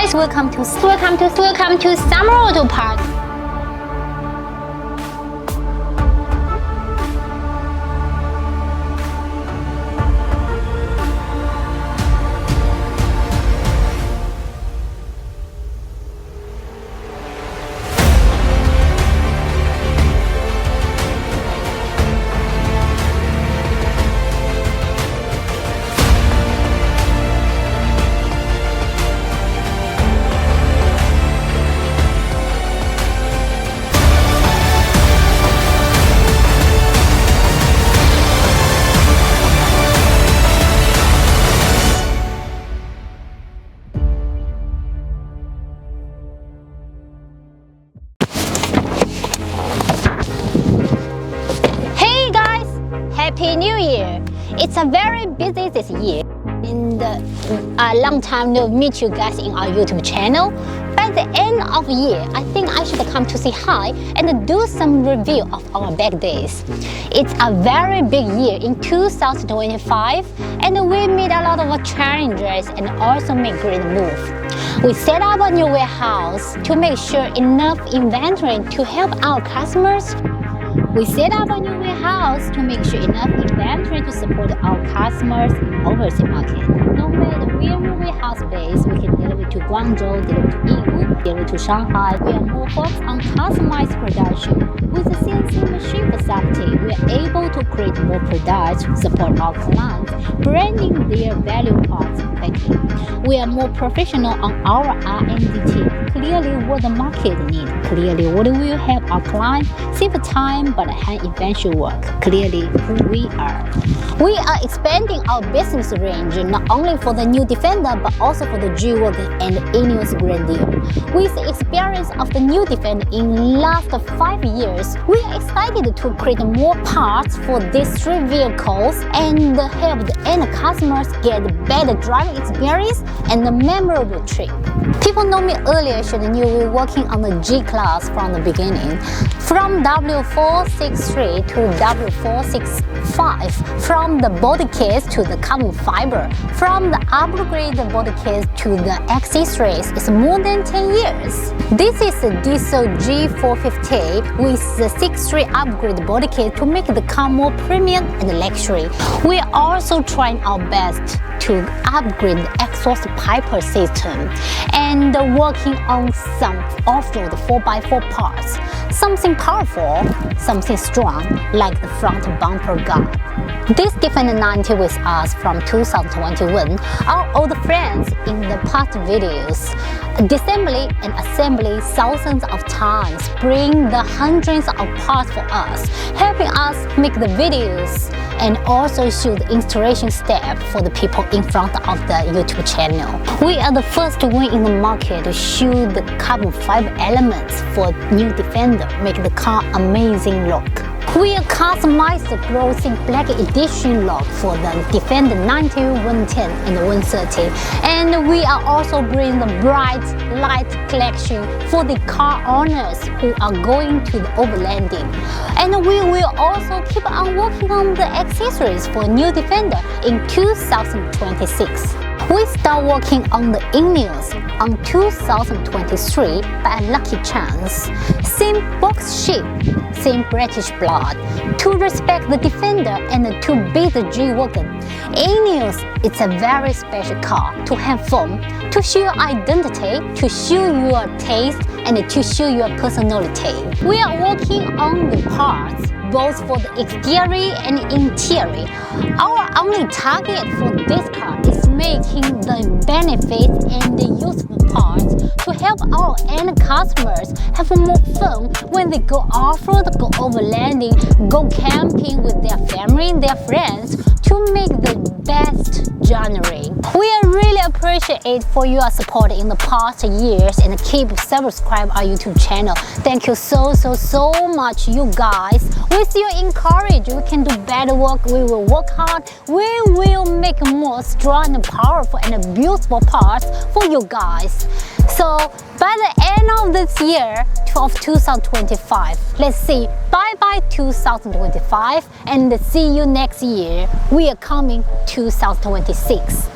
guys, welcome to Summer Auto Park. Happy New Year! It's a very busy this year, and a long time no meet you guys in our YouTube channel. By the end of the year, I think I should come to say hi and do some review of our back days. It's a very big year in 2025, and we made a lot of challenges and also make great move. We set up a new warehouse to make sure enough inventory to help our customers. We set up a new warehouse to make sure enough inventory to support our customers in overseas market. No matter where we warehouse base, we can deliver to Guangzhou, deliver to Yiwu, deliver to Shanghai. We are more focused on customized production. With the CNC machine facility, we are able to create more products, support our clients, branding their value parts quickly. We are more professional on our R&D team. Clearly what the market needs. Clearly what will help our clients save time but hand eventual work. Clearly who we are. We are expanding our business range not only for the new Defender but also for the G-Wagon and Ineos Grenadier. With the experience of the new Defender in last 5 years, we are excited to create more parts for these three vehicles and help the end customers get better driving experience and a memorable trip. People know me earlier should knew we were working on the G-Class from the beginning. From W463 to W465, from the body kits to the carbon fiber, from the upgraded body kits to the accessories, it's more than 10 years. This is a diesel G450 with the 63 upgrade body kit to make the car more premium and luxury. We are also trying our best to upgrade the exhaust piper system and working on some off-road 4x4 parts. Something powerful, something strong, like the front bumper guard. This Defender 90 with us from 2021, our old friends in the past videos. Disassembly and assembly thousands of times, bring the hundreds of parts for us, helping us make the videos and also show the installation step for the people in front of the YouTube channel. We are the first one in the market to show the carbon fiber elements for new Defender, make the car amazing look. We are customized the Glossy Black Edition look for the Defender 90, 110 and 130. And we are also bringing the bright light collection for the car owners who are going to the overlanding. And we will also keep on working on the accessories for new Defender in 2026. We start working on the Ineos on 2023 by a lucky chance. Same box shape, same British blood. To respect the Defender and to beat the G-Wagon, Ineos is a very special car to have fun, to show your identity, to show your taste, and to show your personality. We are working on the parts both for the exterior and interior. Our only target for this car is making the benefits and the useful parts to help our end customers have more fun when they go off-road, go overlanding, go camping with their family and their friends to make the best journey. We really appreciate for your support in the past years and keep subscribe our YouTube channel. Thank you so much, you guys. With your encourage, we can do better work. We will work hard. We will make more strong and powerful and beautiful parts for you guys. So by the end of this year of 2025, let's say bye 2025 and see you next year. We are coming 2026.